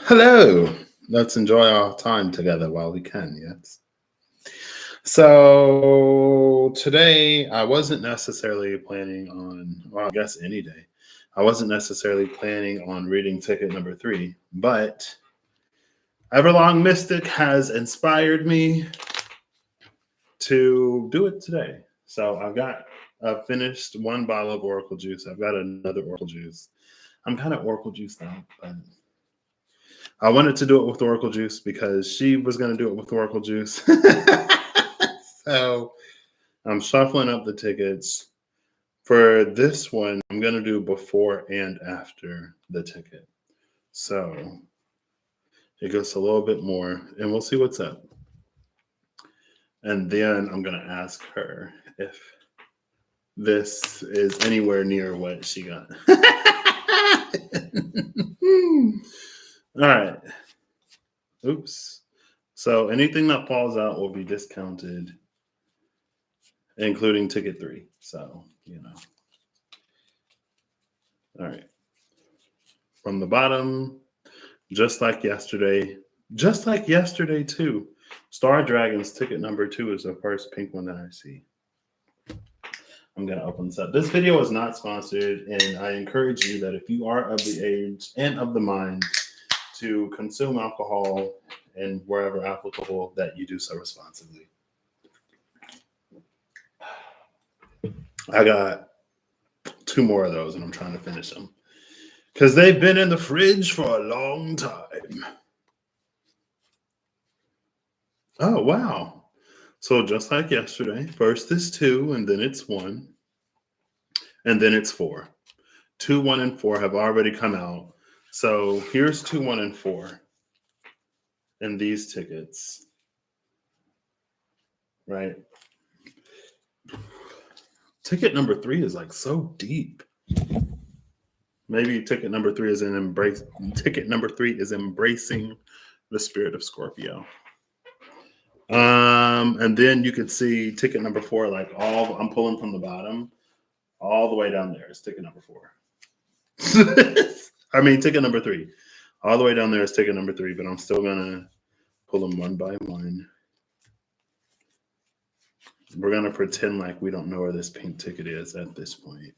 Hello. Let's enjoy our time together while we can, yes. So today I wasn't necessarily planning on, well, I guess any day. I wasn't necessarily planning on reading ticket number three, but Everlong Mystic has inspired me to do it today. So I've finished one bottle of Oracle juice. I've got another Oracle juice. I'm kind of Oracle juice now, but I wanted to do it with Oracle Juice because she was going to do it with Oracle Juice. So I'm shuffling up the tickets. For this one, I'm going to do before and after the ticket. So it goes a little bit more, and we'll see what's up. And then I'm going to ask her if this is anywhere near what she got. All right. Oops. So anything that falls out will be discounted, including ticket three. So, All right. From the bottom, just like yesterday too. Star Dragons ticket number 2 is the first pink one that I see. I'm going to open this up. This video is not sponsored, and I encourage you that if you are of the age and of the mind to consume alcohol and wherever applicable, that you do so responsibly. I got 2 more of those, and I'm trying to finish them because they've been in the fridge for a long time. Oh, wow. So just like yesterday, first is 2, and then it's 1, and then it's 4. 2, 1, and 4 have already come out. So here's 2, 1, and 4 in these tickets, right? Ticket number 3 is like so deep. Maybe ticket number 3 is embracing the spirit of Scorpio. And then you can see ticket number 4, I'm pulling from the bottom all the way down there. It's ticket number 4. Ticket number 3. All the way down there is ticket number 3, but I'm still gonna pull them one by one. We're gonna pretend like we don't know where this pink ticket is at this point.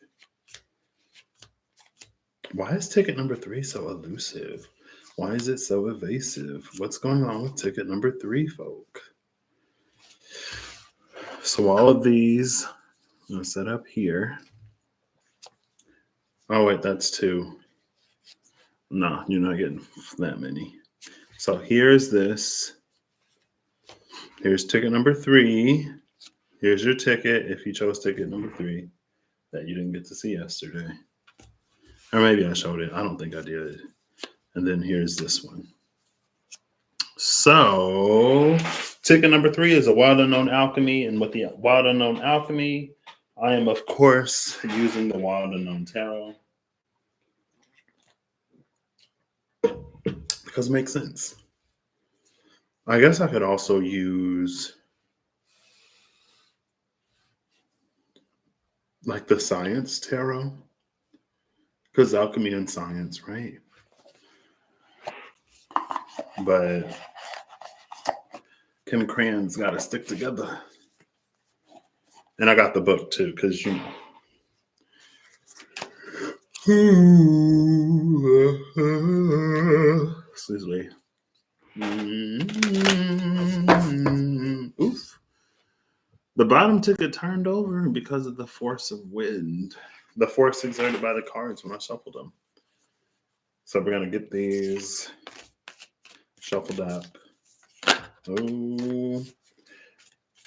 Why is ticket number 3 so elusive? Why is it so evasive? What's going on with ticket number 3, folk? So all of these, I'm going to set up here. Oh, wait, that's 2. No, you're not getting that many. So here's this. Here's ticket number 3. Here's your ticket if you chose ticket number 3 that you didn't get to see yesterday. Or maybe I showed it. I don't think I did. And then here's this one. So ticket number 3 is a Wild Unknown Alchemy. And with the Wild Unknown Alchemy, I am, of course, using the Wild Unknown Tarot. Because it makes sense. I guess I could also use like the Science Tarot. Because alchemy and science, right? But Kim Cran's got to stick together. And I got the book too, because excuse me. Oof. The bottom ticket turned over because of the force of wind. The force exerted by the cards when I shuffled them. So we're going to get these shuffled up. Oh.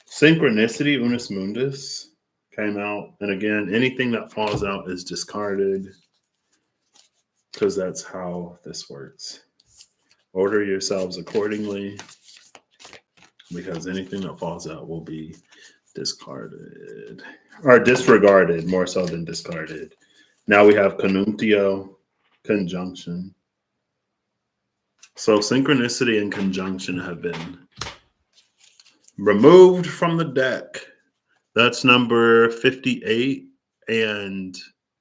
Synchronicity, Unus Mundus, came out. And again, anything that falls out is discarded because that's how this works. Order yourselves accordingly because anything that falls out will be discarded or disregarded more so than discarded. Now we have Conjunctio, conjunction. So synchronicity and conjunction have been removed from the deck. That's number 58 and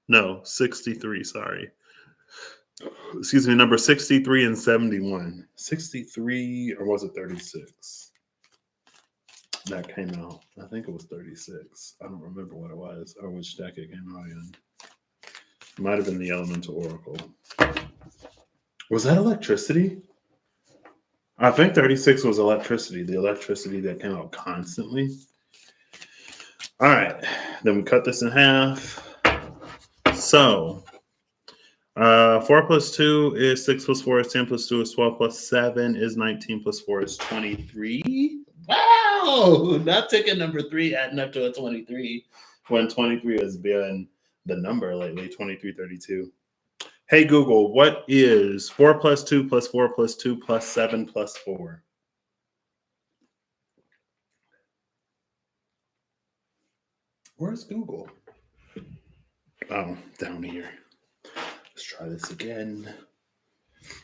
no, 63, sorry. Excuse me, number 63 and 71. 63, or was it 36? That came out. I think it was 36. I don't remember what it was or which deck it came out in. It might have been the Elemental Oracle. Was that electricity? I think 36 was electricity, the electricity that came out constantly. All right, then we cut this in half. So 4 plus 2 is 6 plus 4 is 10 plus 2 is 12 plus 7 is 19 plus 4 is 23. Wow! Not ticket number 3 adding up to a 23 when 23 has been the number lately, 2332. Hey Google, what is 4 plus 2 plus 4 plus 2 plus 7 plus 4? Where's Google? Oh, down here. Let's try this again.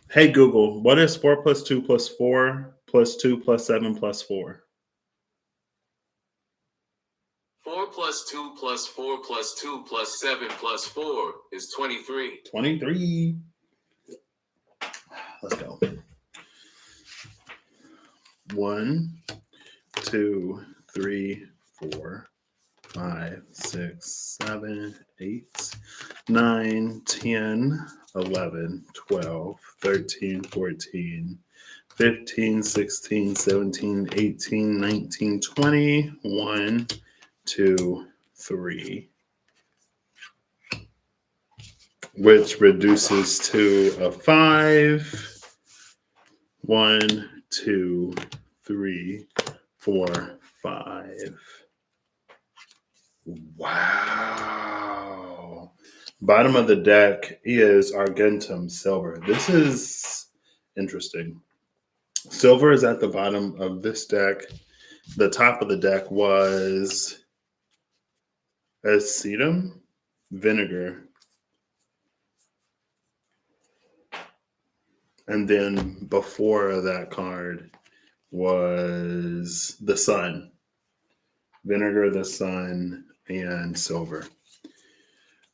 Hey Google, what is 4 plus 2 plus 4 plus 2 plus 7 plus 4? 4 plus 2 plus 4 plus 2 plus 7 plus 4 is 23. 23. Let's go. 1, 2, 3, 4, 5, 6, 7, 8, 9, 10, 11, 12, 13, 14, 15, 16, 17, 18, 19, 20, 1, 2, 3. Which reduces to a 5. 1, 2, 3, 4, 5. Wow. Bottom of the deck is Argentum Silver. This is interesting. Silver is at the bottom of this deck. The top of the deck was acetum, vinegar, and then before that card was the sun. Vinegar, the sun, and silver.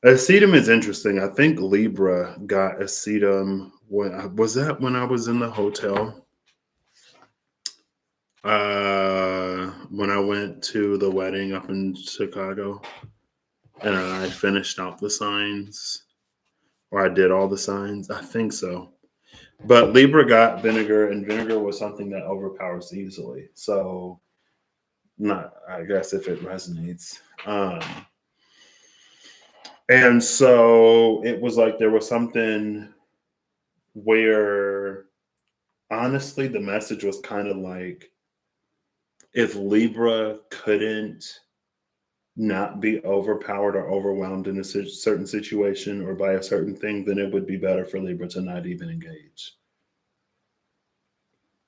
Acetum is interesting. I think Libra got acetum was that when I was in the hotel? When I went to the wedding up in Chicago and I finished out the signs, or I did all the signs. I think so. But Libra got vinegar, and vinegar was something that overpowers easily. So, not, I guess, if it resonates. And so it was like there was something where, honestly, the message was kind of like, if Libra couldn't not be overpowered or overwhelmed in a certain situation or by a certain thing, then it would be better for Libra to not even engage.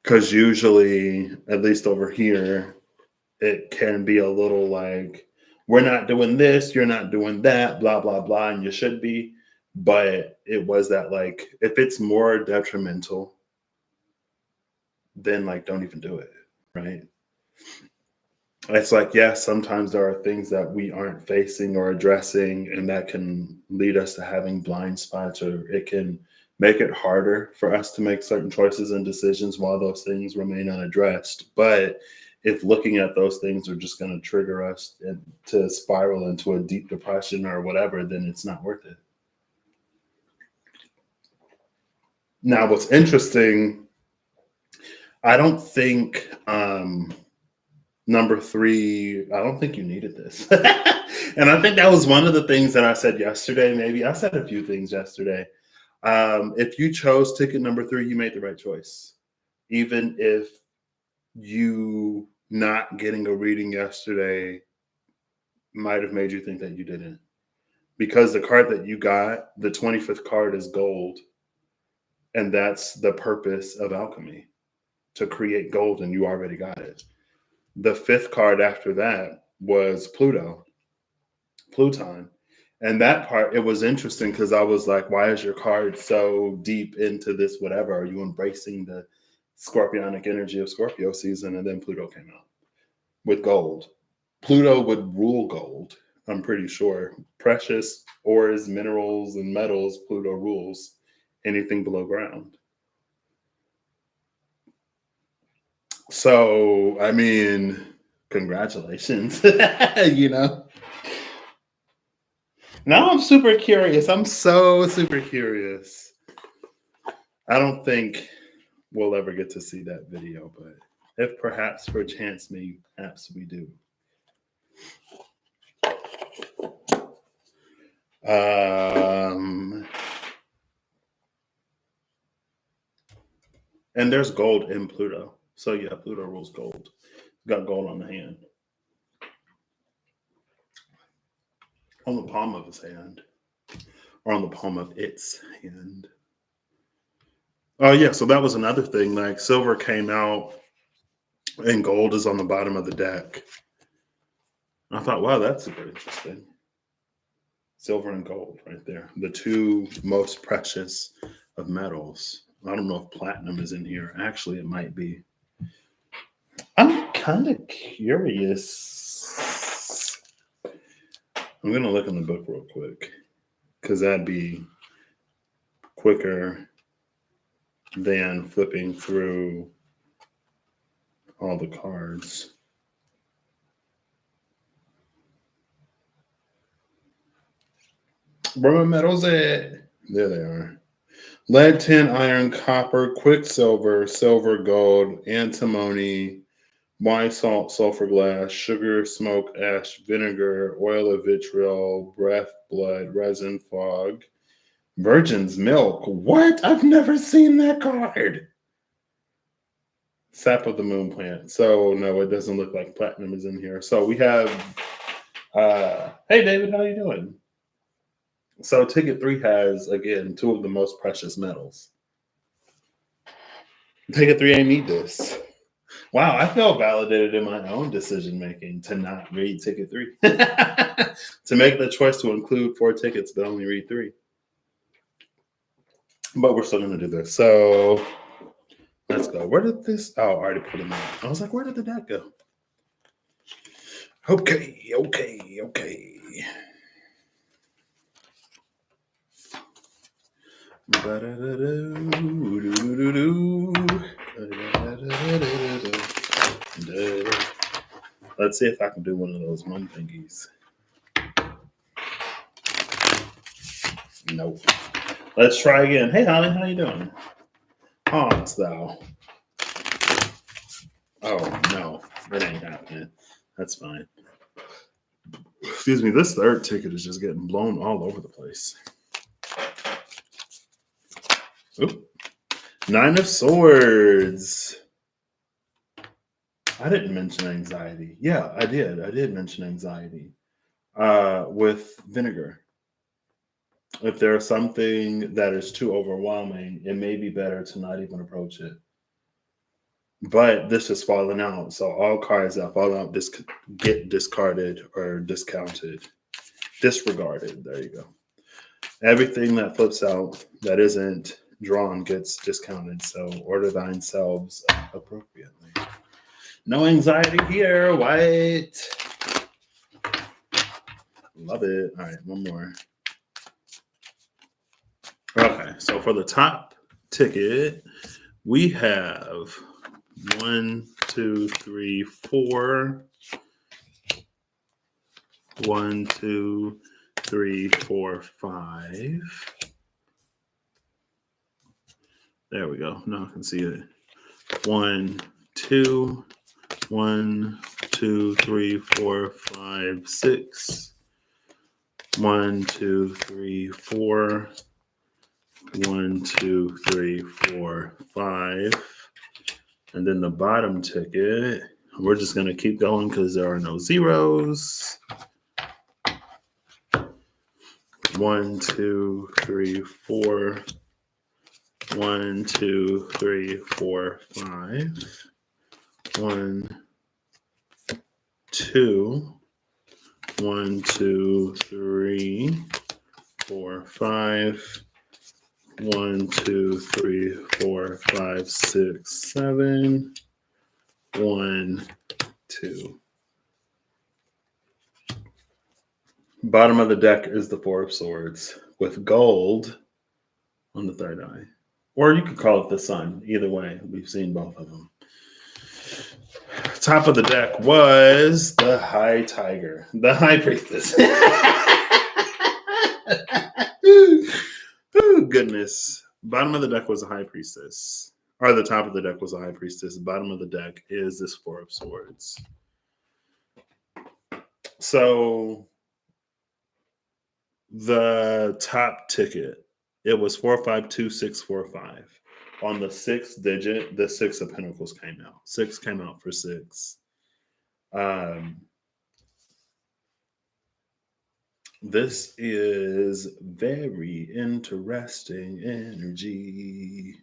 Because usually, at least over here, it can be a little like, we're not doing this, you're not doing that, blah, blah, blah, and you should be. But it was that, like, if it's more detrimental, then, like, don't even do it, right? It's like, yes, sometimes there are things that we aren't facing or addressing, and that can lead us to having blind spots, or it can make it harder for us to make certain choices and decisions while those things remain unaddressed. But if looking at those things are just going to trigger us to spiral into a deep depression or whatever, then it's not worth it. Now, what's interesting, I don't think number 3, I don't think you needed this. And I think that was one of the things that I said yesterday. Maybe I said a few things yesterday. If you chose ticket number 3, you made the right choice. Even if you not getting a reading yesterday might have made you think that you didn't. Because the card that you got, the 25th card, is gold. And that's the purpose of alchemy, to create gold, and you already got it. The 5th card after that was Pluton. And that part, it was interesting because I was like, why is your card so deep into this whatever? Are you embracing the scorpionic energy of Scorpio season? And then Pluto came out with gold. Pluto would rule gold, I'm pretty sure. Precious ores, minerals, and metals, Pluto rules. anything below ground. So, I mean, congratulations. You know? Now I'm super curious. I'm so super curious. I don't think we'll ever get to see that video, but if perhaps for a chance, maybe perhaps we do. And there's gold in Pluto. So yeah, Pluto rules gold. Got gold on the hand. On the palm of his hand. Or on the palm of its hand. Oh yeah, so that was another thing. Like silver came out and gold is on the bottom of the deck. I thought, wow, that's super interesting. Silver and gold right there. The two most precious of metals. I don't know if platinum is in here. Actually, it might be. I'm kind of curious. I'm going to look in the book real quick because that'd be quicker than flipping through all the cards. Where my metals at? There they are. Lead, tin, iron, copper, quicksilver, silver, gold, antimony, wine, salt, sulfur glass, sugar, smoke, ash, vinegar, oil of vitriol, breath, blood, resin, fog, virgin's milk. What? I've never seen that card. Sap of the moon plant. So no, it doesn't look like platinum is in here. So we have hey David, how you doing? So ticket 3 has, again, two of the most precious metals. Ticket 3 ain't need this. Wow, I feel validated in my own decision making to not read ticket 3. To make the choice to include 4 tickets but only read 3. But we're still going to do this. So let's go. Where did this? Oh, I already put it in. I was like, where did the deck go? Okay. Let's see if I can do one of those one thingies. Nope. Let's try again. Hey, Holly, how you doing? Pause, thou. Oh, no. That ain't happening. That's fine. Excuse me. This third ticket is just getting blown all over the place. Oop. 9 of Swords. I didn't mention anxiety. Yeah, I did. I did mention anxiety. With vinegar. If there's something that is too overwhelming, it may be better to not even approach it. But this is falling out. So all cards that fall out get discarded or discounted. Disregarded. There you go. Everything that flips out that isn't drawn gets discounted. So order thine selves appropriately. No anxiety here. White. Love it. All right, one more. Okay, so for the top ticket, we have 1, 2, 3, 4. 1, 2, 3, 4, 5. There we go. Now I can see it. 1, 2. 1, 2, 3, 4, 5, 6. 1, 2, 3, 4. 1, 2, 3, 4, 5. And then the bottom ticket, we're just going to keep going because there are no zeros. 1, 2, 3, 4. 1, 2, 3, 4, 5. 1, 2. 1, 2, 3, 4, 5. 1, 2, 3, 4, 5, 6, 7. 1, 2. Bottom of the deck is the 4 of Swords with gold on the third eye. Or you could call it the sun. Either way, we've seen both of them. Top of the deck was the High Tiger, the High Priestess. Ooh, goodness. Bottom of the deck was a High Priestess. Or the top of the deck was a High Priestess. Bottom of the deck is this Four of Swords. So the top ticket, it was 452645. On the sixth digit, the Six of Pentacles came out. Six came out for six. This is very interesting energy.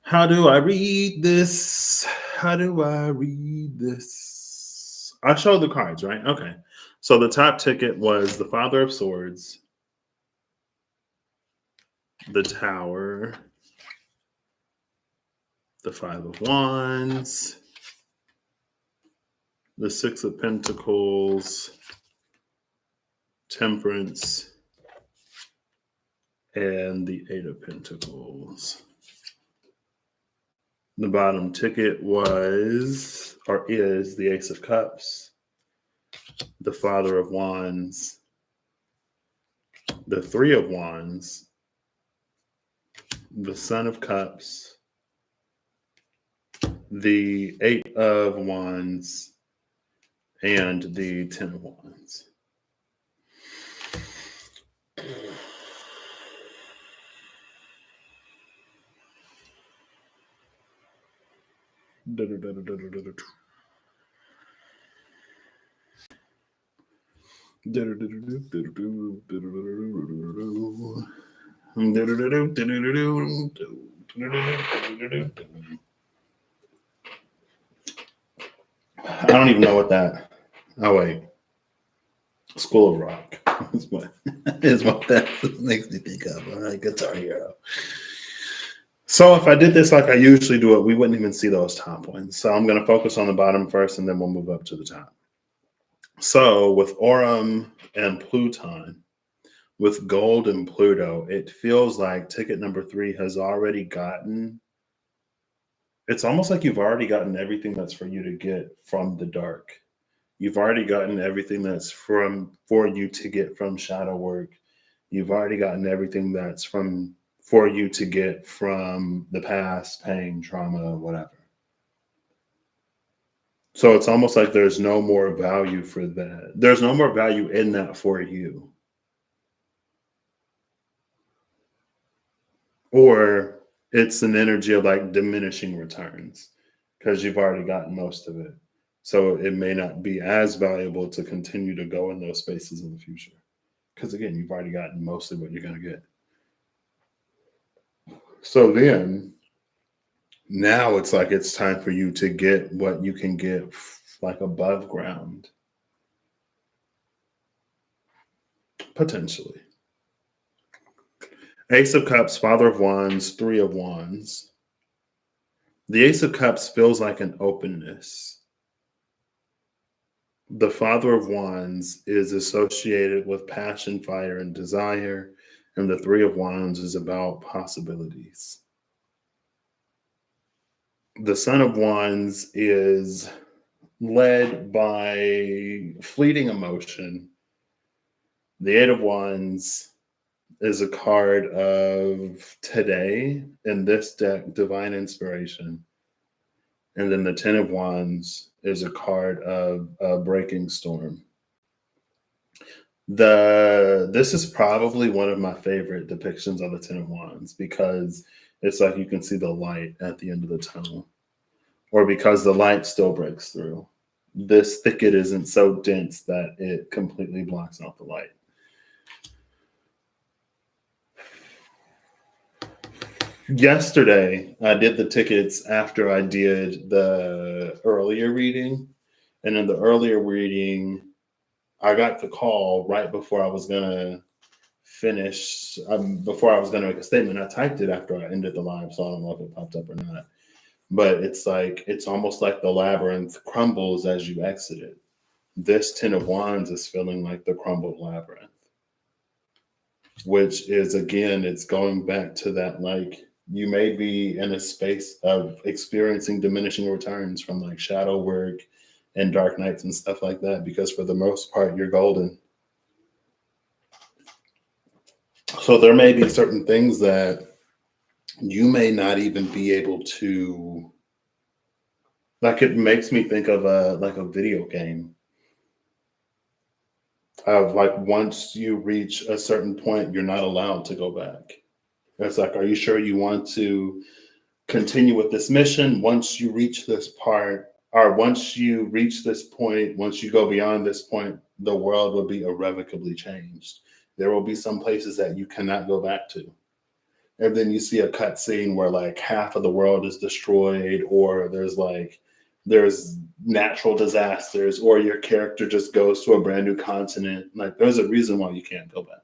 How do I read this? How do I read this? I showed the cards, right? Okay. So the top ticket was the Father of Swords, the Tower, the Five of Wands, the Six of Pentacles, Temperance, and the Eight of Pentacles. The bottom ticket was, or is, the Ace of Cups, the Father of Wands, the Three of Wands, the Son of Cups, the Eight of Wands, and the Ten of Wands. I don't even know what that. Oh wait, School of Rock is what that makes me think of. All right, Guitar Hero. So if I did this like I usually do it, we wouldn't even see those top ones. So I'm going to focus on the bottom first, and then we'll move up to the top. So with Aurum and Pluton, with Gold and Pluto, it feels like ticket number 3 has already gotten. It's almost like you've already gotten everything that's for you to get from the dark. You've already gotten everything that's for you to get from shadow work. You've already gotten everything that's for you to get from the past, pain, trauma, whatever. So it's almost like there's no more value for that. There's no more value in that for you. Or it's an energy of like diminishing returns because you've already gotten most of it. So it may not be as valuable to continue to go in those spaces in the future. Because again, you've already gotten mostly what you're going to get. So then, now it's like it's time for you to get what you can get like above ground. Potentially. Ace of Cups, Father of Wands, Three of Wands. The Ace of Cups feels like an openness. The Father of Wands is associated with passion, fire, and desire. And the Three of Wands is about possibilities. The Son of Wands is led by fleeting emotion. The Eight of Wands is a card of today in this deck, divine inspiration. And then the Ten of Wands is a card of a breaking storm. This is probably one of my favorite depictions of the Ten of Wands because it's like you can see the light at the end of the tunnel, or because the light still breaks through. This thicket isn't so dense that it completely blocks out the light. Yesterday, I did the tickets after I did the earlier reading. And in the earlier reading, I got the call right before I was going to finish, before I was going to make a statement. I typed it after I ended the live, so I don't know if it popped up or not. But it's like, it's almost like the labyrinth crumbles as you exit it. This Ten of Wands is feeling like the crumbled labyrinth. which is, again, it's going back to that, like, you may be in a space of experiencing diminishing returns from like shadow work and dark nights and stuff like that, because for the most part, you're golden. So there may be certain things that you may not even be able to, like, it makes me think of a like a video game of like, once you reach a certain point, you're not allowed to go back. It's like, are you sure you want to continue with this mission? Once you reach this part, or once you reach this point, once you go beyond this point, the world will be irrevocably changed. There will be some places that you cannot go back to. And then you see a cutscene where like half of the world is destroyed, or there's natural disasters, or your character just goes to a brand new continent. Like, there's a reason why you can't go back.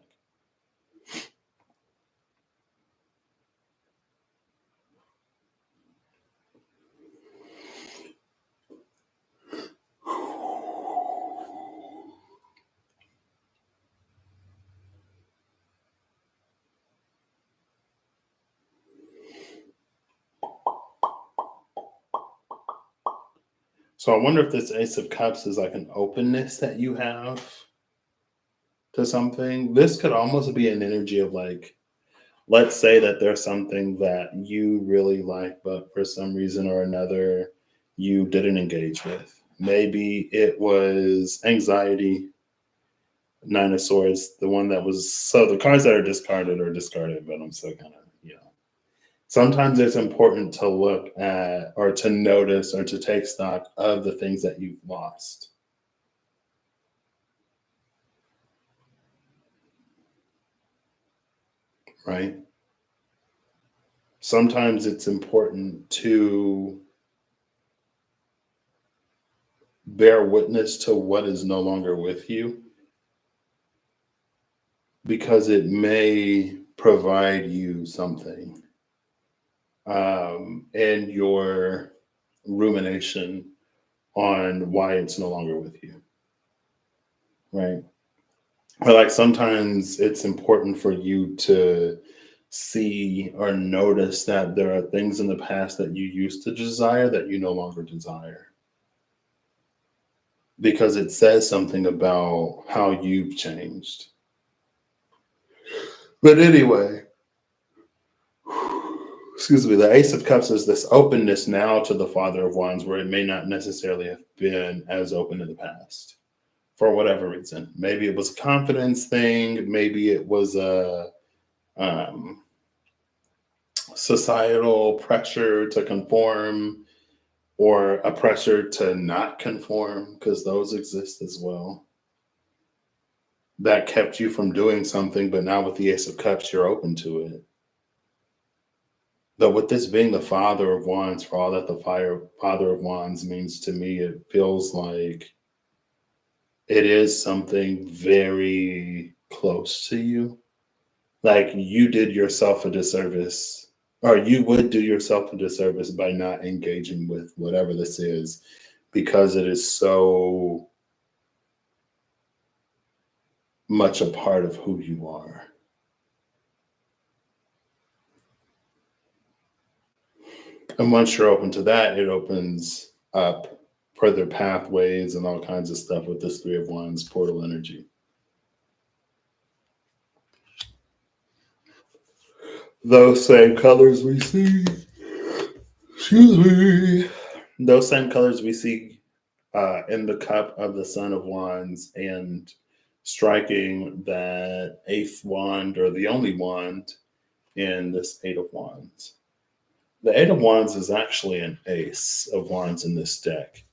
So I wonder if this Ace of Cups is like an openness that you have to something. This could almost be an energy of like, let's say that there's something that you really like, but for some reason or another, you didn't engage with. Maybe it was anxiety, Nine of Swords, the one that was, so the cards that are discarded, but I'm still kind of, sometimes it's important to look at, or to notice, or to take stock of the things that you've lost, right? Sometimes it's important to bear witness to what is no longer with you, because it may provide you something in your rumination on why it's no longer with you, right? Or like, sometimes it's important for you to see or notice that there are things in the past that you used to desire that you no longer desire, because it says something about how you've changed. But anyway, excuse me, the Ace of Cups is this openness now to the Father of Wands, where it may not necessarily have been as open in the past for whatever reason. Maybe it was a confidence thing, maybe it was a um, societal pressure to conform, or a pressure to not conform, because those exist as well, that kept you from doing something. But now with the Ace of Cups, you're open to it. But with this being the Father of Wands, for all that the Father of Wands means to me, it feels like it is something very close to you. Like, you did yourself a disservice, or you would do yourself a disservice by not engaging with whatever this is, because it is so much a part of who you are. And once you're open to that, it opens up further pathways and all kinds of stuff with this Three of Wands portal energy. Those same colors we see, excuse me, those same colors we see in the cup of the Son of Wands, and striking that eighth wand, or the only wand, in this Eight of Wands. The Eight of Wands is actually an Ace of Wands in this deck,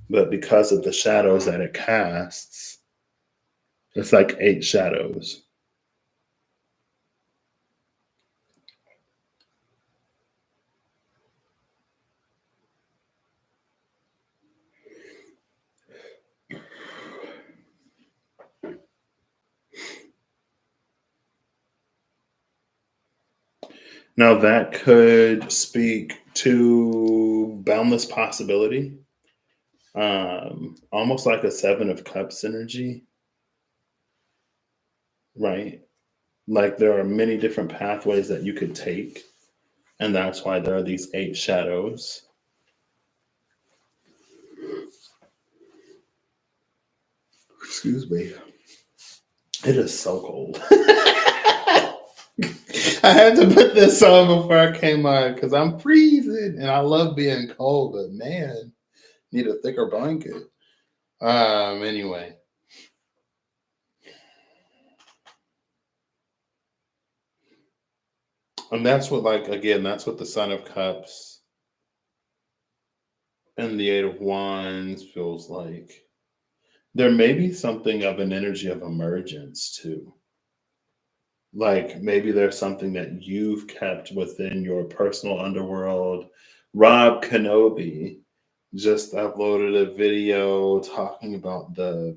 but because of the shadows that it casts, it's like 8 shadows. Now, that could speak to boundless possibility, almost like a Seven of Cups energy, right? Like there are many different pathways that you could take, and that's why there are these 8 shadows. Excuse me. It is so cold. I had to put this on before I came on because I'm freezing and I love being cold, but man, need a thicker blanket. Anyway. And that's what, like, again, that's what the Son of Cups and the 8 of Wands feels like. There may be something of an energy of emergence too. Like maybe there's something that you've kept within your personal underworld. Rob Kenobi just uploaded a video talking about the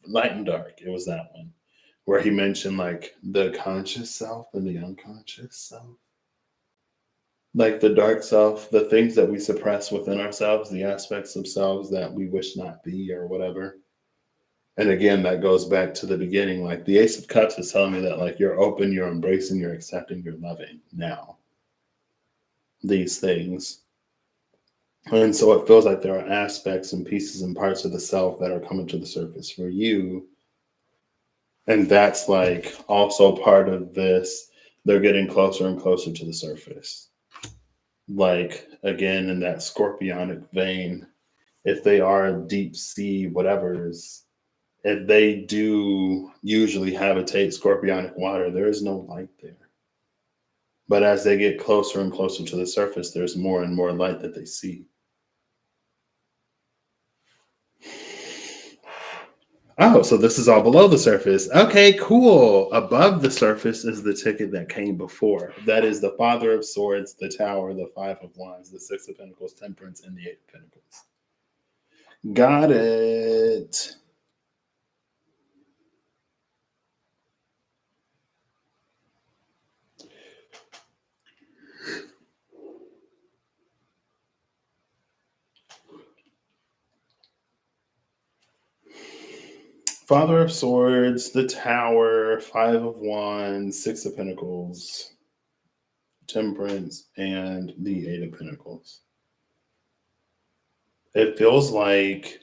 light and dark. It was that one where he mentioned like the conscious self and the unconscious self. Like the dark self, the things that we suppress within ourselves, the aspects of selves that we wish not be or whatever. And again, that goes back to the beginning. Like the Ace of Cups is telling me that like you're open, you're embracing, you're accepting, you're loving now these things. And so it feels like there are aspects and pieces and parts of the self that are coming to the surface for you. And that's like also part of this. They're getting closer and closer to the surface. Like again, in that scorpionic vein, if they are deep sea whatevers, if they do usually habitate scorpionic water, there is no light there. But as they get closer and closer to the surface, there's more and more light that they see. Oh, so this is all below the surface. Okay, cool. Above the surface is the ticket that came before. That is the Father of Swords, the Tower, the 5 of Wands, the 6 of Pentacles, Temperance, and the 8 of Pentacles. Got it. Father of Swords, the Tower, 5 of Wands, 6 of Pentacles, Temperance, and the 8 of Pentacles. It feels like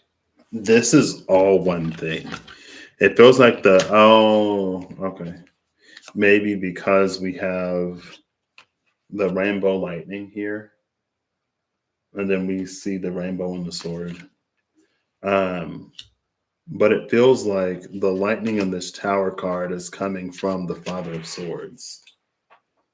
this is all one thing. It feels like okay. Maybe because we have the rainbow lightning here, and then we see the rainbow and the sword. But it feels like the lightning in this Tower card is coming from the Father of Swords.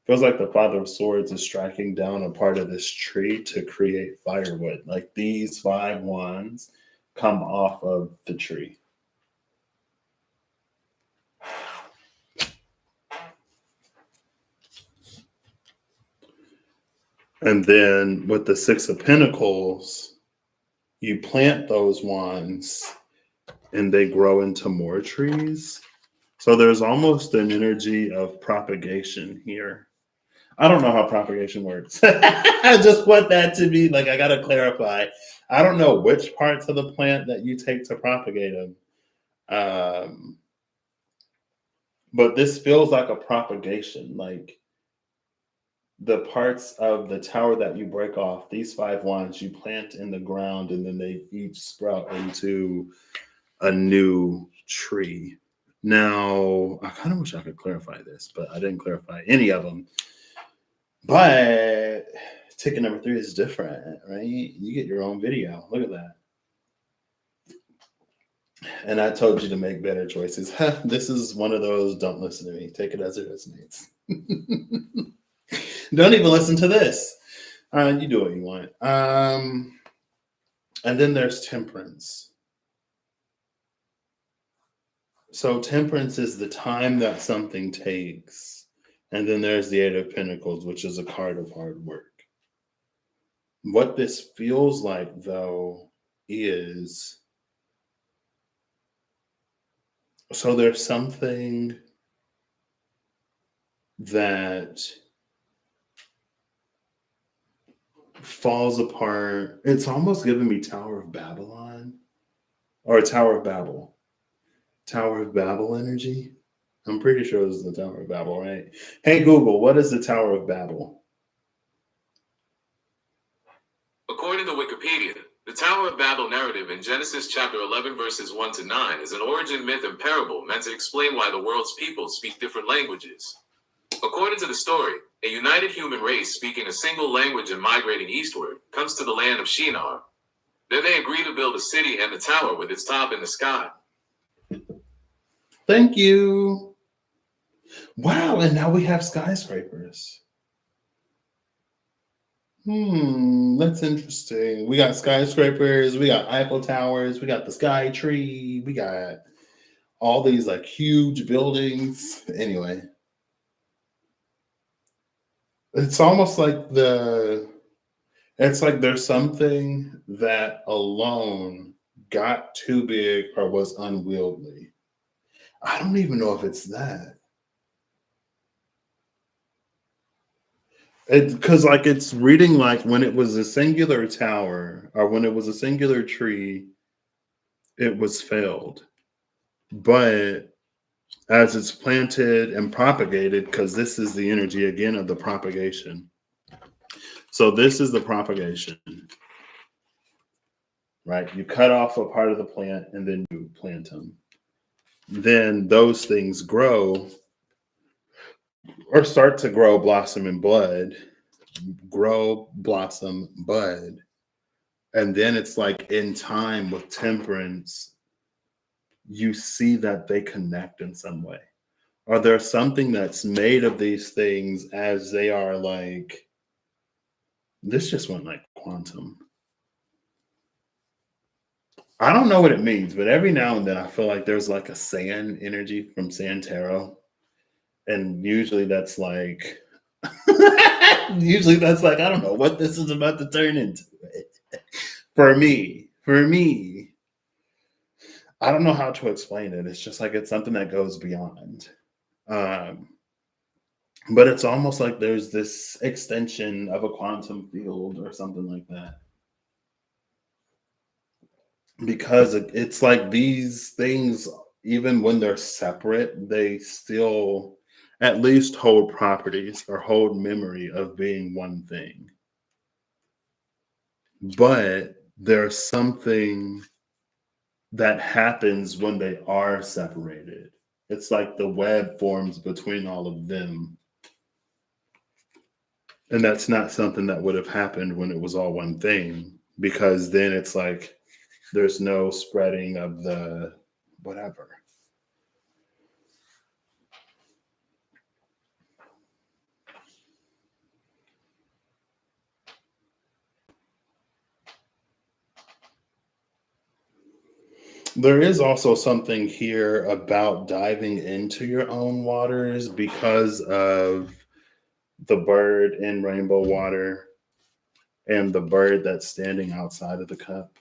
Feels like the Father of Swords is striking down a part of this tree to create firewood. Like these 5 wands come off of the tree. And then with the 6 of Pentacles, you plant those wands and they grow into more trees. So there's almost an energy of propagation here. I don't know how propagation works. I just want that to be like, I got to clarify. I don't know which parts of the plant that you take to propagate them. But this feels like a propagation. Like the parts of the tower that you break off, these 5 wands, you plant in the ground and then they each sprout into a new tree. Now, I kind of wish I could clarify this, but I didn't clarify any of them. But ticket number 3 is different, right? You get your own video. Look at that. And I told you to make better choices. This is one of those, don't listen to me. Take it as it resonates. Don't even listen to this. You do what you want. And then there's Temperance. So Temperance is the time that something takes. And then there's the 8 of Pentacles, which is a card of hard work. What this feels like, though, is so there's something that falls apart. It's almost giving me Tower of Babylon or Tower of Babel. Tower of Babel energy. I'm pretty sure this is the Tower of Babel, right? Hey Google, what is the Tower of Babel? According to Wikipedia, the Tower of Babel narrative in Genesis chapter 11 verses 1 to 9 is an origin myth and parable meant to explain why the world's people speak different languages. According to the story, a united human race speaking a single language and migrating eastward comes to the land of Shinar. There they agree to build a city and a tower with its top in the sky. Thank you. Wow, and now we have skyscrapers. That's interesting. We got skyscrapers, we got Eiffel Towers, we got the Sky Tree, we got all these like huge buildings. Anyway, it's almost like it's like there's something that alone got too big or was unwieldy. I don't even know if it's that. Because like it's reading like when it was a singular tower or when it was a singular tree, it was felled. But as it's planted and propagated, because this is the energy again of the propagation. So this is the propagation, right? You cut off a part of the plant and then you plant them. Then those things grow or start to grow, blossom, and bud. Grow, blossom, bud. And then it's like in time with temperance, you see that they connect in some way. Or there's something that's made of these things as they are like, this just went like quantum. I don't know what it means, but every now and then I feel like there's like a sand energy from Sand Tarot. And usually that's like, I don't know what this is about to turn into. For me, I don't know how to explain it. It's just like it's something that goes beyond. But it's almost like there's this extension of a quantum field or something like that. Because it's like these things, even when they're separate, they still at least hold properties or hold memory of being one thing. But there's something that happens when they are separated. It's like the web forms between all of them. And that's not something that would have happened when it was all one thing, because then it's like there's no spreading of the whatever. There is also something here about diving into your own waters because of the bird in rainbow water and the bird that's standing outside of the cup.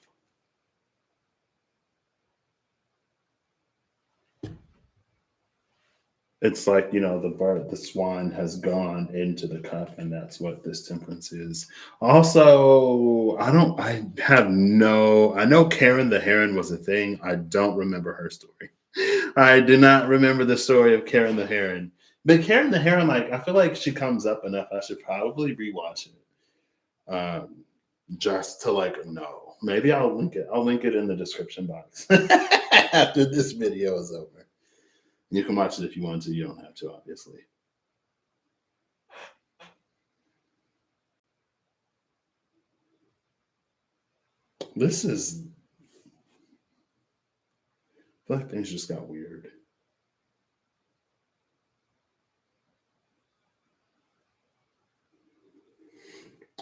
It's like, the swan has gone into the cup, and that's what this temperance is. Also, I know Karen the Heron was a thing. I don't remember her story. I do not remember the story of Karen the Heron. But Karen the Heron, like, I feel like she comes up enough. I should probably rewatch it. Just to like know. Maybe I'll link it. I'll link it in the description box after this video is over. You can watch it if you want to. You don't have to, obviously. This is. I feel like things just got weird.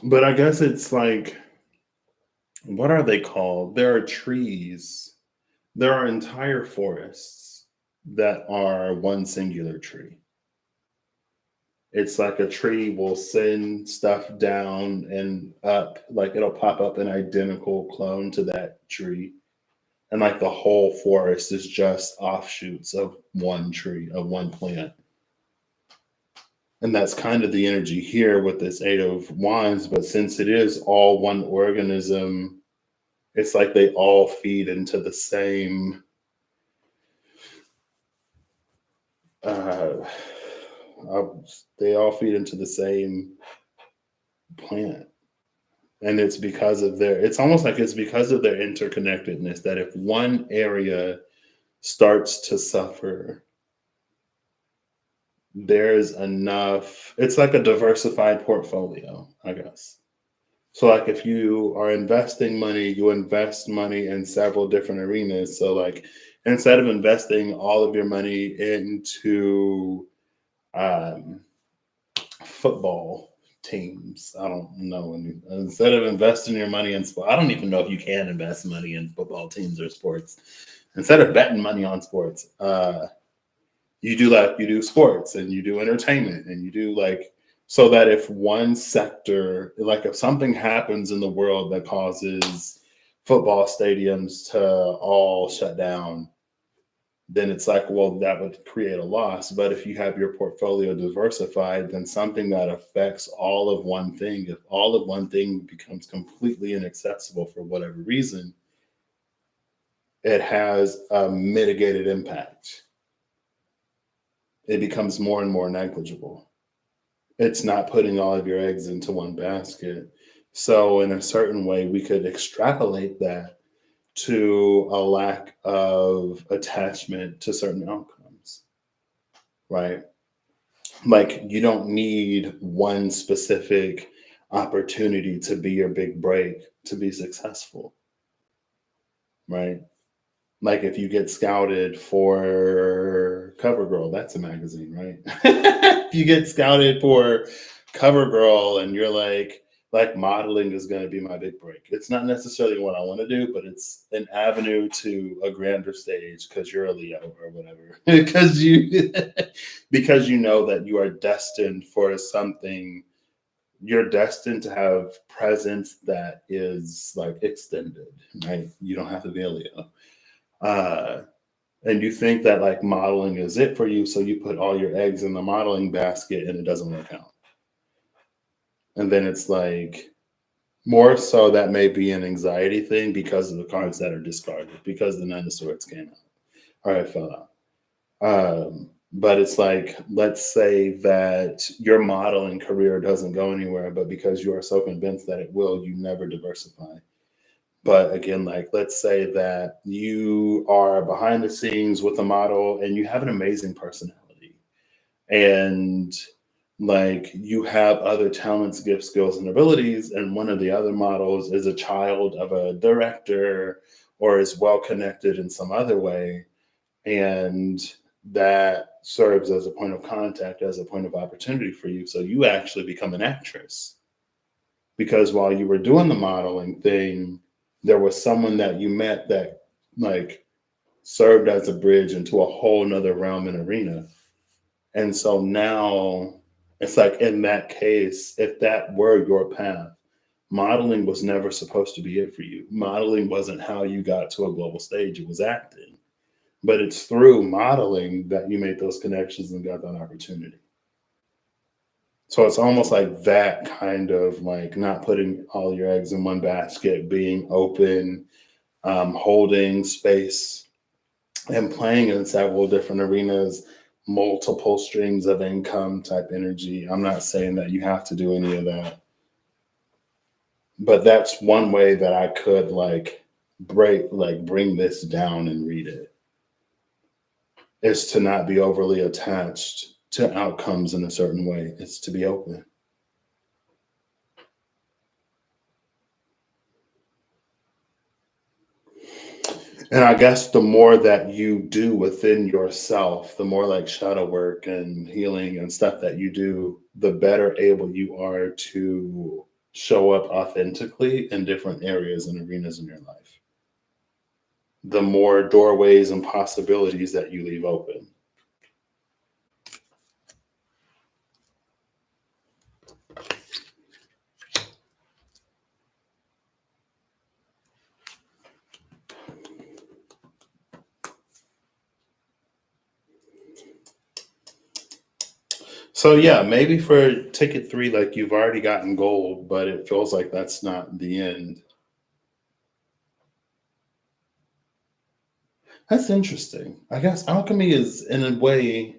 But I guess it's like, what are they called? There are trees. There are entire forests that are one singular tree. It's like a tree will send stuff down and up, like it'll pop up an identical clone to that tree. And like the whole forest is just offshoots of one tree, of one plant. And that's kind of the energy here with this Eight of Wands. But since it is all one organism, it's like they all feed into the same uh, they all feed into the same plant. And it's because of it's almost like it's because of their interconnectedness that if one area starts to suffer, there's enough, it's like a diversified portfolio, I guess. So like if you are investing money, you invest money in several different arenas. So like instead of investing all of your money into um, football teams, I don't know. Instead of investing your money in sport, I don't even know if you can invest money in football teams or sports. Instead of betting money on sports, you do sports and you do entertainment and you do like, so that if one sector, like if something happens in the world that causes football stadiums to all shut down, then it's like, well, that would create a loss. But if you have your portfolio diversified, then something that affects all of one thing, if all of one thing becomes completely inaccessible for whatever reason, it has a mitigated impact. It becomes more and more negligible. It's not putting all of your eggs into one basket. So, in a certain way, we could extrapolate that to a lack of attachment to certain outcomes, right? Like, you don't need one specific opportunity to be your big break to be successful, right? Like if you get scouted for CoverGirl, that's a magazine, right? If you get scouted for CoverGirl and you're like modeling is going to be my big break. It's not necessarily what I want to do, but it's an avenue to a grander stage because you're a Leo or whatever. Because you know that you are destined for something. You're destined to have presence that is like extended, right? You don't have to be a Leo. Uh, and you think that like modeling is it for you, so you put all your eggs in the modeling basket and it doesn't work out. And then it's like more so that may be an anxiety thing because of the cards that are discarded, because the Nine of Swords came out. All right, fell out. But it's like, let's say that your modeling career doesn't go anywhere, but because you are so convinced that it will, you never diversify. But again, like let's say that you are behind the scenes with a model and you have an amazing personality and like you have other talents, gifts, skills, and abilities, and one of the other models is a child of a director or is well connected in some other way, and that serves as a point of contact, as a point of opportunity for you. So you actually become an actress because while you were doing the modeling thing, there was someone that you met that like served as a bridge into a whole nother realm and arena. And so now it's like in that case, if that were your path, modeling was never supposed to be it for you. Modeling wasn't how you got to a global stage, it was acting. But it's through modeling that you made those connections and got that opportunity. So it's almost like that kind of like not putting all your eggs in one basket, being open, holding space, and playing in several different arenas, multiple streams of income type energy. I'm not saying that you have to do any of that, but that's one way that I could bring this down and read it, is to not be overly attached to outcomes in a certain way. It's to be open. And I guess the more that you do within yourself, the more like shadow work and healing and stuff that you do, the better able you are to show up authentically in different areas and arenas in your life. The more doorways and possibilities that you leave open. So yeah, maybe for ticket 3, like you've already gotten gold, but it feels like that's not the end. That's interesting. I guess alchemy is in a way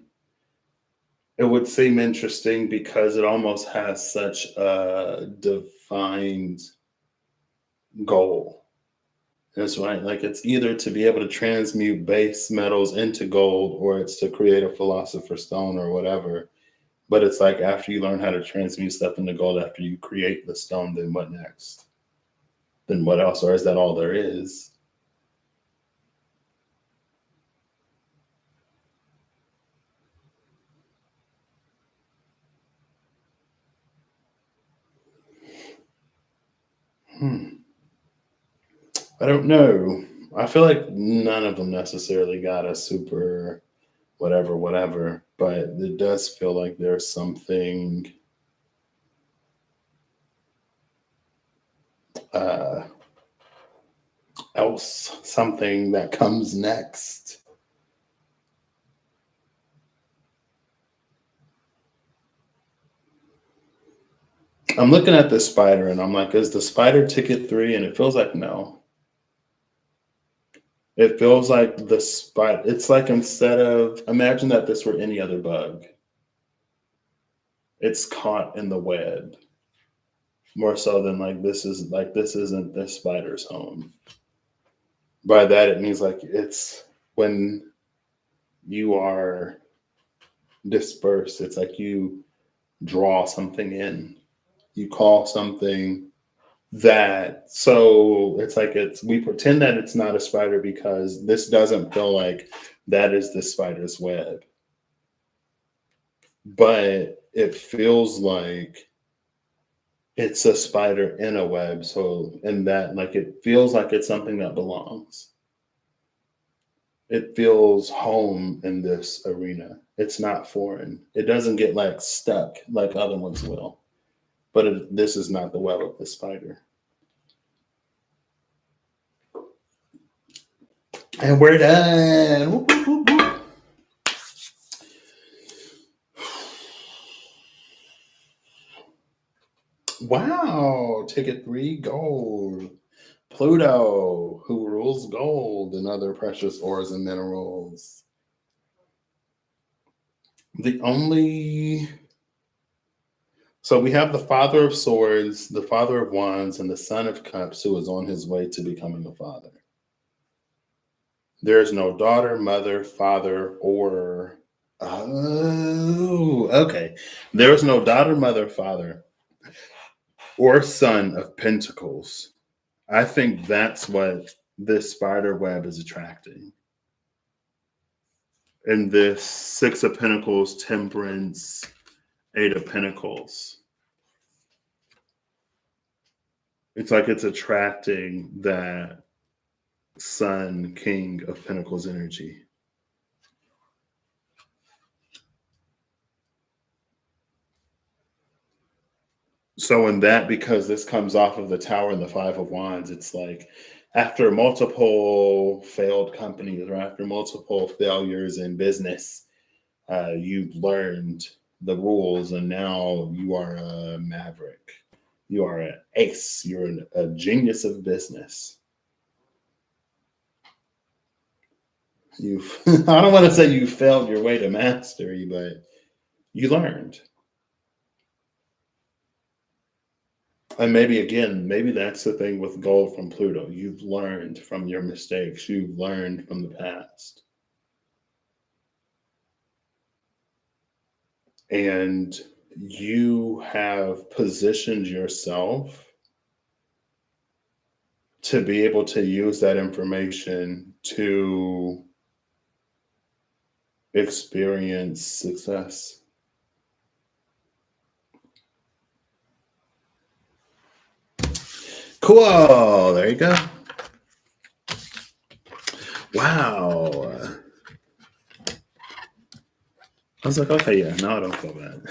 it would seem interesting because it almost has such a defined goal. That's right. Like it's either to be able to transmute base metals into gold or it's to create a philosopher's stone or whatever. But it's like after you learn how to transmute stuff into gold, after you create the stone, then what next? Then what else? Or is that all there is? I don't know. I feel like none of them necessarily got a super whatever, but it does feel like there's something uh, else, something that comes next. I'm looking at this spider and I'm like, is the spider ticket 3? And it feels like no. It feels like the spider, it's like instead of, imagine that this were any other bug, it's caught in the web more so than like this isn't this spider's home. By that, it means like it's when you are dispersed, it's like you draw something in, you call something that, so it's like we pretend that it's not a spider because this doesn't feel like that is the spider's web, but it feels like it's a spider in a web. So in that, like it feels like it's something that belongs. It feels home in this arena. It's not foreign. It doesn't get like stuck like other ones will. But this is not the web of the spider. And we're done. Whoop, whoop, whoop, whoop. Wow. Ticket 3 gold. Pluto, who rules gold and other precious ores and minerals. The only. So we have the Father of Swords, the Father of Wands, and the Son of Cups who is on his way to becoming a father. There is no daughter, mother, father, or. Oh, okay. There is no daughter, mother, father, or son of pentacles. I think that's what this spider web is attracting. And this 6 of Pentacles, Temperance, 8 of Pentacles. It's like it's attracting that Sun, King of Pentacles energy. So in that, because this comes off of the Tower and the 5 of Wands, it's like after multiple failed companies or after multiple failures in business, you've learned the rules and now you are a maverick. You are an ace. You're a genius of business. You've, I don't want to say you failed your way to mastery, but you learned. And maybe that's the thing with gold from Pluto. You've learned from your mistakes. You've learned from the past. And you have positioned yourself to be able to use that information to experience success. Cool. There you go. Wow. I was like, okay, yeah, now I don't feel bad.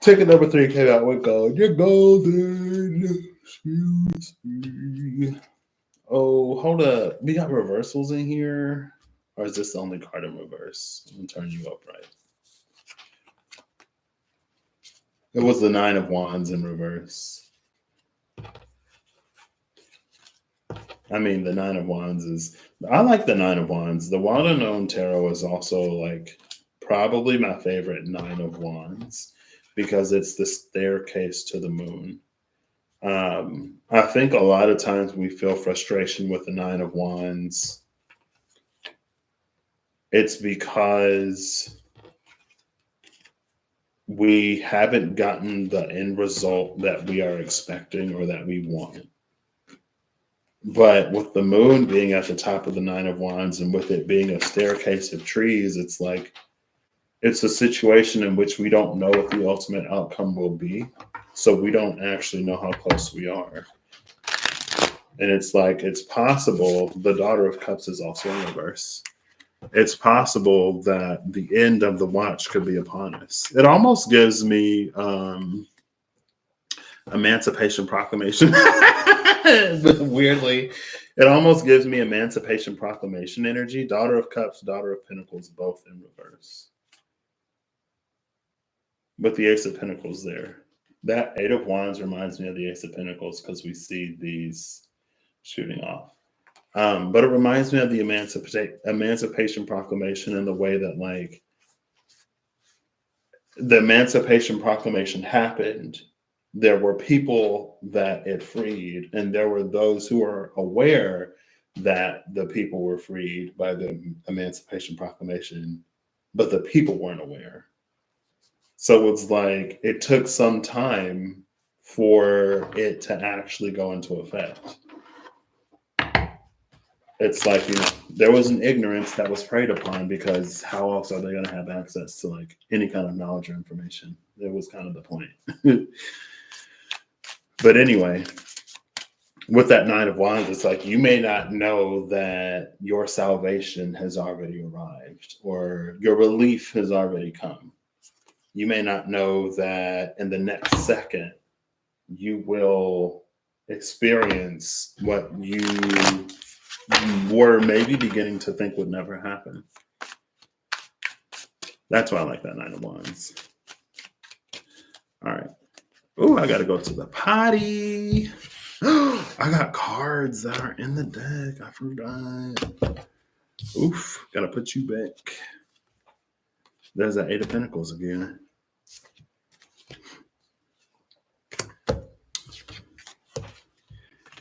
Ticket number 3 came out with gold. You're golden. Excuse me. Oh, hold up. We got reversals in here. Or is this the only card in reverse? I'm going to turn you upright. It was the 9 of Wands in reverse. I mean, the Nine of Wands is. I like the Nine of Wands. The Wild Unknown Tarot is also like probably my favorite Nine of Wands because it's the staircase to the moon. I think a lot of times we feel frustration with the Nine of Wands. It's because we haven't gotten the end result that we are expecting or that we want. But with the moon being at the top of the Nine of Wands and with it being a staircase of trees, it's like it's a situation in which we don't know what the ultimate outcome will be. So we don't actually know how close we are. And it's like it's possible the Daughter of Cups is also in reverse. It's possible that the end of the watch could be upon us. It almost gives me Emancipation Proclamation. But weirdly, it almost gives me Emancipation Proclamation energy. Daughter of Cups, Daughter of Pentacles, both in reverse. But the Ace of Pentacles there. That Eight of Wands reminds me of the Ace of Pentacles because we see these shooting off. But it reminds me of the Emancipation Proclamation in the way that, like, the Emancipation Proclamation happened. There were people that it freed, and there were those who were aware that the people were freed by the Emancipation Proclamation, but the people weren't aware. So it's like it took some time for it to actually go into effect. It's like, there was an ignorance that was preyed upon because how else are they going to have access to like any kind of knowledge or information? It was kind of the point. But anyway, with that Nine of Wands, it's like you may not know that your salvation has already arrived or your relief has already come. You may not know that in the next second you will experience what you were maybe beginning to think would never happen. That's why I like that Nine of Wands. All right. Oh, I got to go to the potty. I got cards that are in the deck. I forgot. Oof. Got to put you back. There's that Eight of Pentacles again.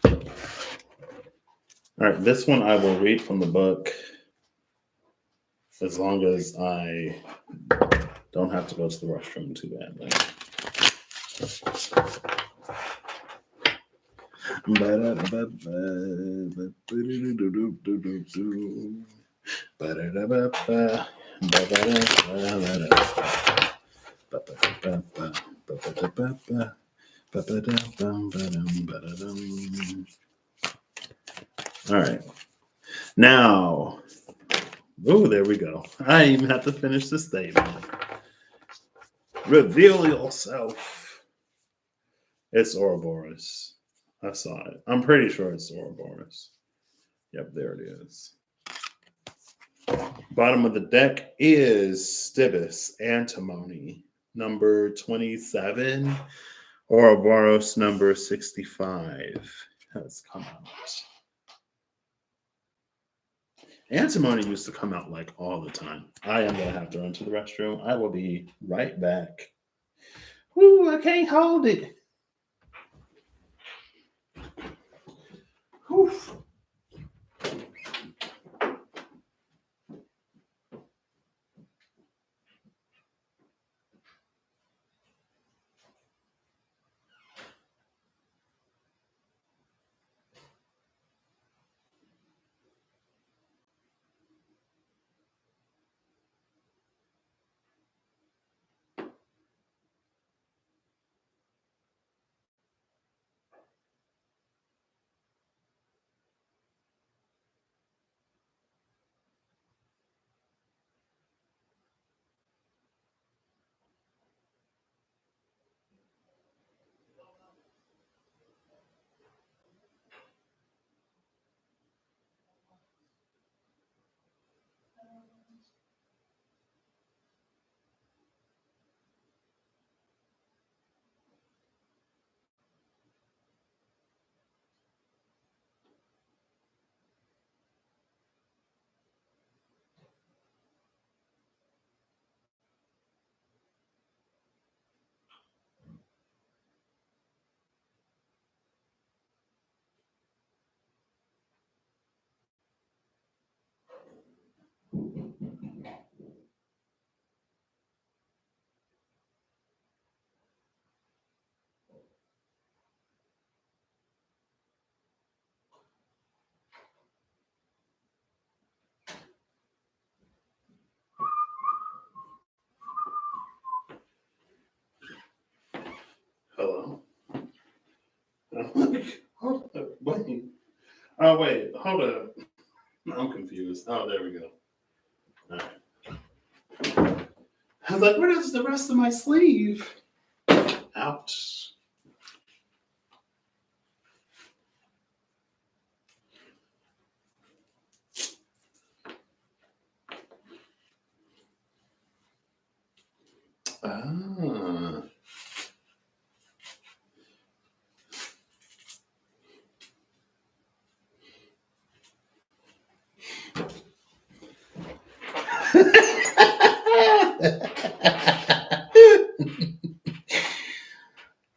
All right. This one I will read from the book as long as I don't have to go to the restroom too badly. All right. Now, oh, there we go. I even have to finish the statement. Reveal yourself. It's Ouroboros. I saw it. I'm pretty sure it's Ouroboros. Yep, there it is. Bottom of the deck is Stibus Antimony, number 27. Ouroboros, number 65. Has come out. Antimony used to come out like all the time. I am going to have to run to the restroom. I will be right back. Ooh, I can't hold it. Oof. Hold up, wait. Oh, wait, hold up. I'm confused. Oh, there we go. All right. I was like, where is the rest of my sleeve? Ouch. Ah.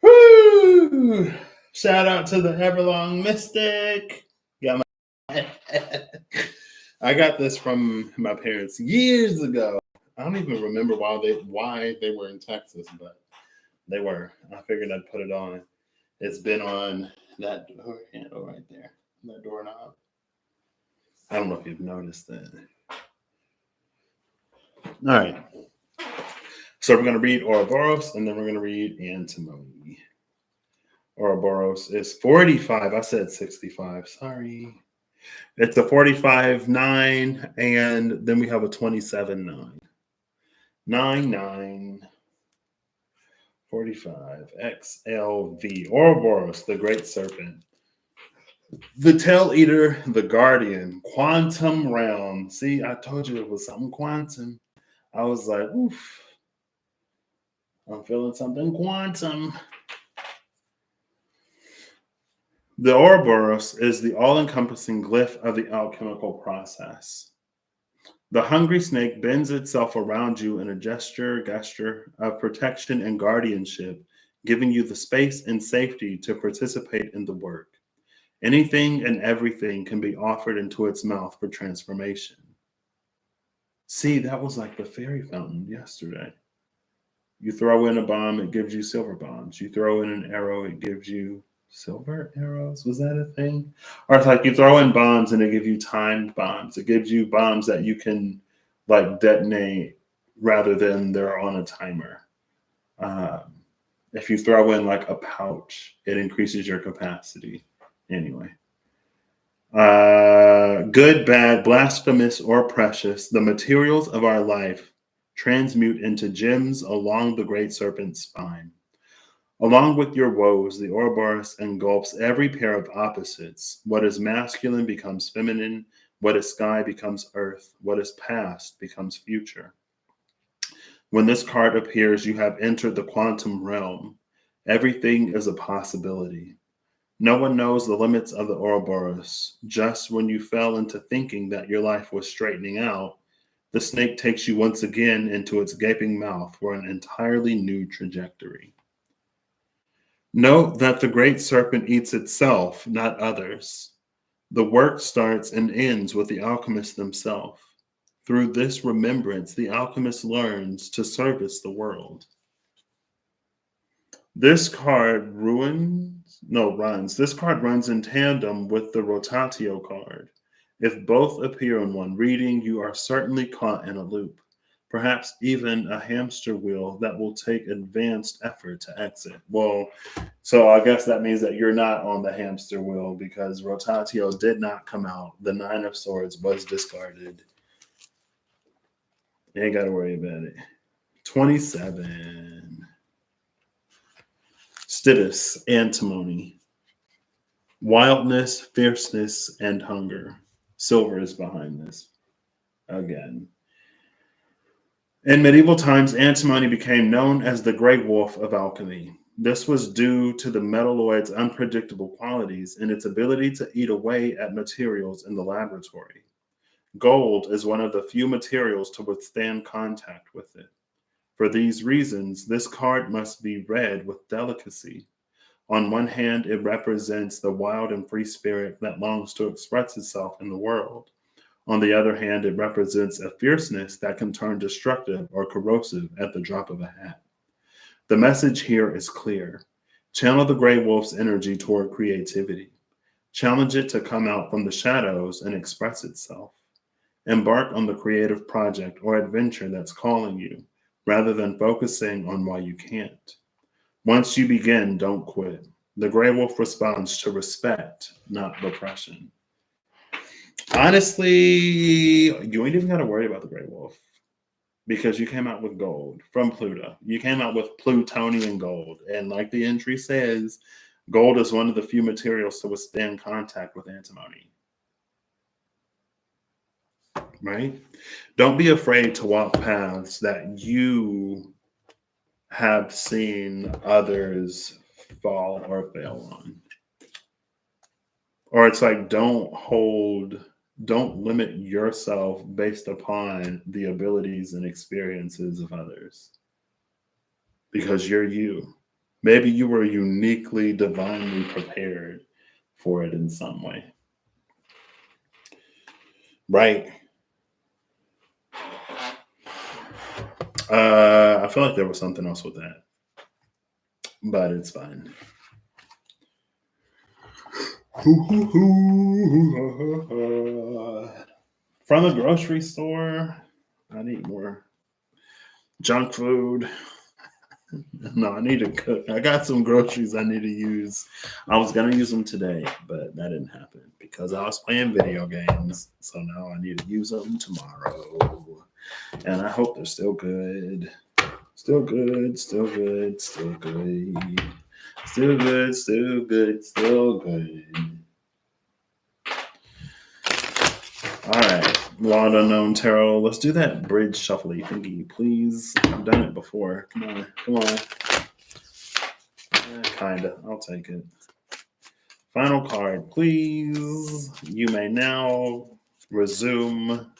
Woo! Shout out to the Everlong Mystic. Got my I got this from my parents years ago. I don't even remember why they were in Texas, but they were. I figured I'd put it on. It's been on that door handle right there, that doorknob. I don't know if you've noticed that. All right. So we're going to read Ouroboros and then we're going to read Antimony. Ouroboros is 45. I said 65. Sorry. It's a 45-9, and then we have a 27-9. 9-9. 45. XLV. Ouroboros, the great serpent. The tail eater, the guardian, quantum realm. See, I told you it was something quantum. I was like, oof. I'm feeling something quantum. The Ouroboros is the all-encompassing glyph of the alchemical process. The hungry snake bends itself around you in a gesture of protection and guardianship, giving you the space and safety to participate in the work. Anything and everything can be offered into its mouth for transformation. See, that was like the fairy fountain yesterday. You throw in a bomb, it gives you silver bombs. You throw in an arrow, it gives you silver arrows. Was that a thing? Or it's like you throw in bombs and it gives you timed bombs. It gives you bombs that you can like detonate rather than they're on a timer. If you throw in like a pouch, it increases your capacity. Anyway. Good, bad, blasphemous, or precious, the materials of our life transmute into gems along the great serpent's spine. Along with your woes, the Ouroboros engulfs every pair of opposites. What is masculine becomes feminine. What is sky becomes earth. What is past becomes future. When this card appears, you have entered the quantum realm. Everything is a possibility. No one knows the limits of the Ouroboros. Just when you fell into thinking that your life was straightening out, the snake takes you once again into its gaping mouth for an entirely new trajectory. Note that the great serpent eats itself, not others. The work starts and ends with the alchemist themselves. Through this remembrance, the alchemist learns to service the world. This card runs. This card runs in tandem with the rotatio card. If both appear in one reading, you are certainly caught in a loop, perhaps even a hamster wheel that will take advanced effort to exit. Well, so I guess that means that you're not on the hamster wheel because rotatio did not come out. The 9 of Swords was discarded. You ain't got to worry about it. 27. Stidus, antimony. Wildness, fierceness, and hunger. Silver is behind this. Again. In medieval times, antimony became known as the Grey Wolf of alchemy. This was due to the metalloid's unpredictable qualities and its ability to eat away at materials in the laboratory. Gold is one of the few materials to withstand contact with it. For these reasons, this card must be read with delicacy. On one hand, it represents the wild and free spirit that longs to express itself in the world. On the other hand, it represents a fierceness that can turn destructive or corrosive at the drop of a hat. The message here is clear. Channel the Grey Wolf's energy toward creativity. Challenge it to come out from the shadows and express itself. Embark on the creative project or adventure that's calling you, rather than focusing on why you can't. Once you begin, don't quit. The gray wolf responds to respect, not repression. Honestly, you ain't even got to worry about the gray wolf because you came out with gold from Pluto. You came out with plutonian gold. And like the entry says, gold is one of the few materials to withstand contact with antimony. Right? Don't be afraid to walk paths that you have seen others fall or fail on. Or it's like don't limit yourself based upon the abilities and experiences of others because you're you. Maybe you were uniquely, divinely prepared for it in some way. Right. I feel like there was something else with that, but it's fine. From the grocery store, I need more junk food. No, I need to cook. I got some groceries I need to use. I was gonna use them today, but that didn't happen because I was playing video games. So now I need to use them tomorrow. And I hope they're still good. Still good, still good, still good. Still good, still good, still good. All right, Wild Unknown Tarot. Let's do that bridge shuffly thingy, please. I've done it before. Come on, come on. Kinda. I'll take it. Final card, please. You may now resume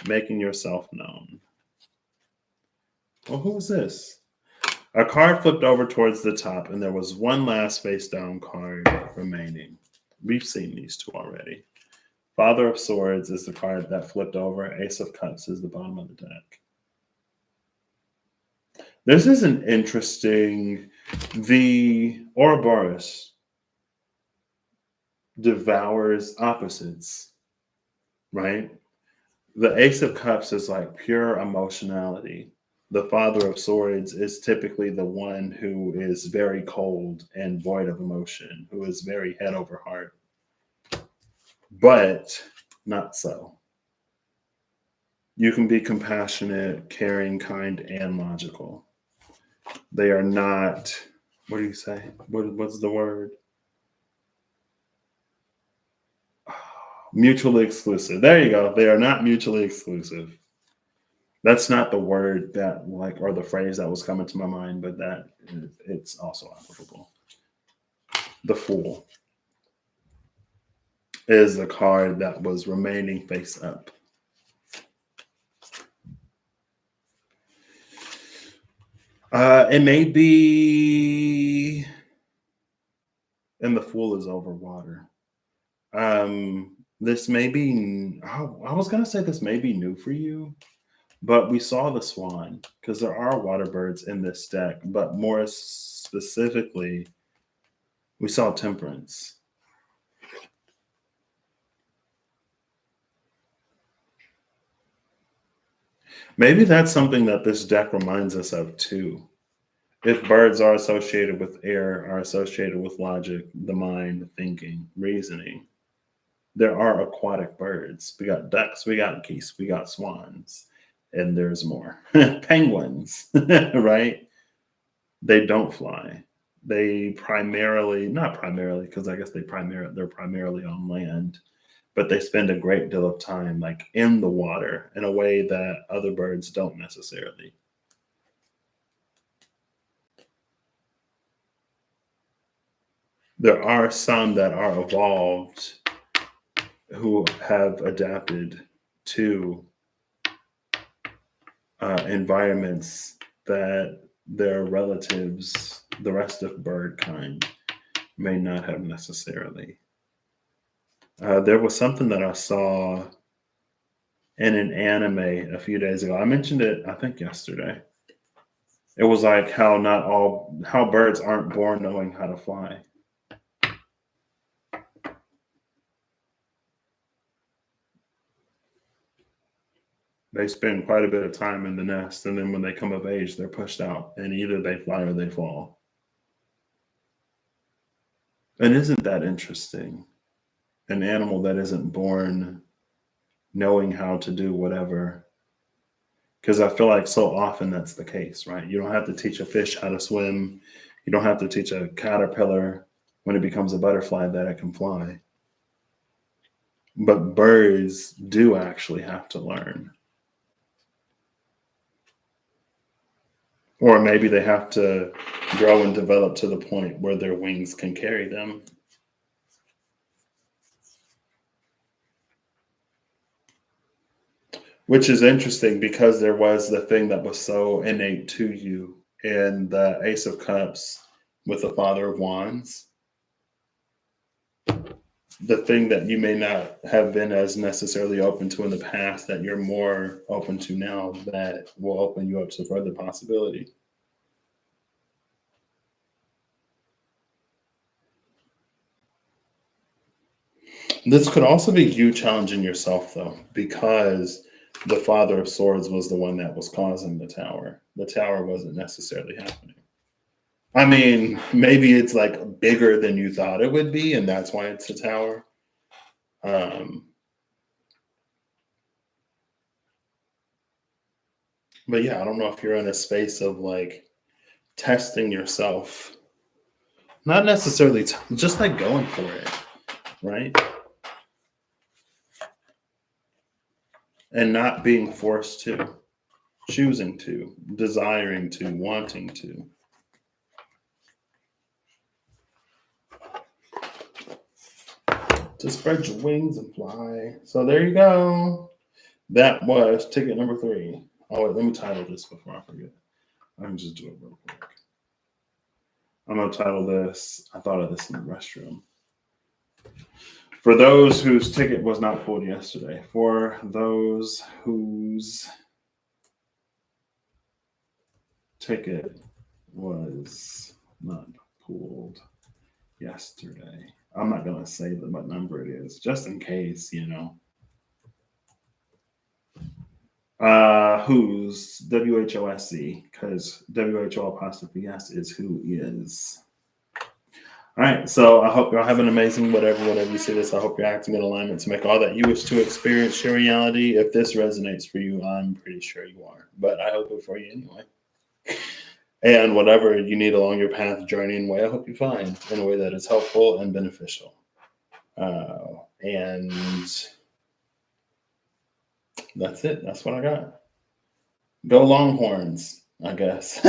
making yourself known. Well, who is this? A card flipped over towards the top, and there was one last face down card remaining. We've seen these two already. Father of Swords is the card that flipped over. Ace of Cups is the bottom of the deck. This is an interesting. The Ouroboros devours opposites, right? The Ace of Cups is like pure emotionality. The Father of Swords is typically the one who is very cold and void of emotion, who is very head over heart. But not so. You can be compassionate, caring, kind, and logical. They are not, what do you say? What's the word? Mutually exclusive. There you go. They are not mutually exclusive. That's not the word that or the phrase that was coming to my mind, but that it's also applicable. The Fool is the card that was remaining face up. It may be, and the Fool is over water. This may be, I was going to say this may be new for you, but we saw the Swan because there are water birds in this deck, but more specifically, we saw Temperance. Maybe that's something that this deck reminds us of too. If birds are associated with air, are associated with logic, the mind, thinking, reasoning, there are aquatic birds. We got ducks, we got geese, we got swans, and there's more. Penguins, right? They don't fly. They not primarily, because I guess they're primarily on land, but they spend a great deal of time like in the water in a way that other birds don't necessarily. There are some that are evolved who have adapted to environments that their relatives, the rest of bird kind, may not have necessarily. There was something that I saw in an anime a few days ago. I mentioned it, I think, yesterday. It was like how birds aren't born knowing how to fly. They spend quite a bit of time in the nest, and then when they come of age, they're pushed out, and either they fly or they fall. And isn't that interesting? An animal that isn't born knowing how to do whatever. Because I feel like so often that's the case, right? You don't have to teach a fish how to swim. You don't have to teach a caterpillar when it becomes a butterfly that it can fly. But birds do actually have to learn. Or maybe they have to grow and develop to the point where their wings can carry them. Which is interesting because there was the thing that was so innate to you in the Ace of Cups with the Father of Wands. The thing that you may not have been as necessarily open to in the past that you're more open to now that will open you up to further possibility. This could also be you challenging yourself though, because the Father of Swords was the one that was causing the tower. The tower wasn't necessarily happening. I mean, maybe it's like bigger than you thought it would be, and that's why it's a tower. Um, but yeah, I don't know if you're in a space of like testing yourself, not necessarily just like going for it, right? And not being forced to, choosing to, desiring to, wanting to. To spread your wings and fly. So there you go. That was ticket number 3. Oh, wait, let me title this before I forget. I can just do it real quick. I'm going to title this, I thought of this in the restroom. For those whose ticket was not pulled yesterday, for those whose ticket was not pulled yesterday. I'm not going to say what number it is, just in case, you know. Who's WHOSC, because WHO''S is who is. All right, so I hope y'all have an amazing whatever you see this. I hope you're acting in alignment to make all that you wish to experience your reality. If this resonates for you, I'm pretty sure you are, but I hope it for you anyway. And whatever you need along your path, journey, and way, I hope you find in a way that is helpful and beneficial. And that's it. That's what I got. Go Longhorns, I guess.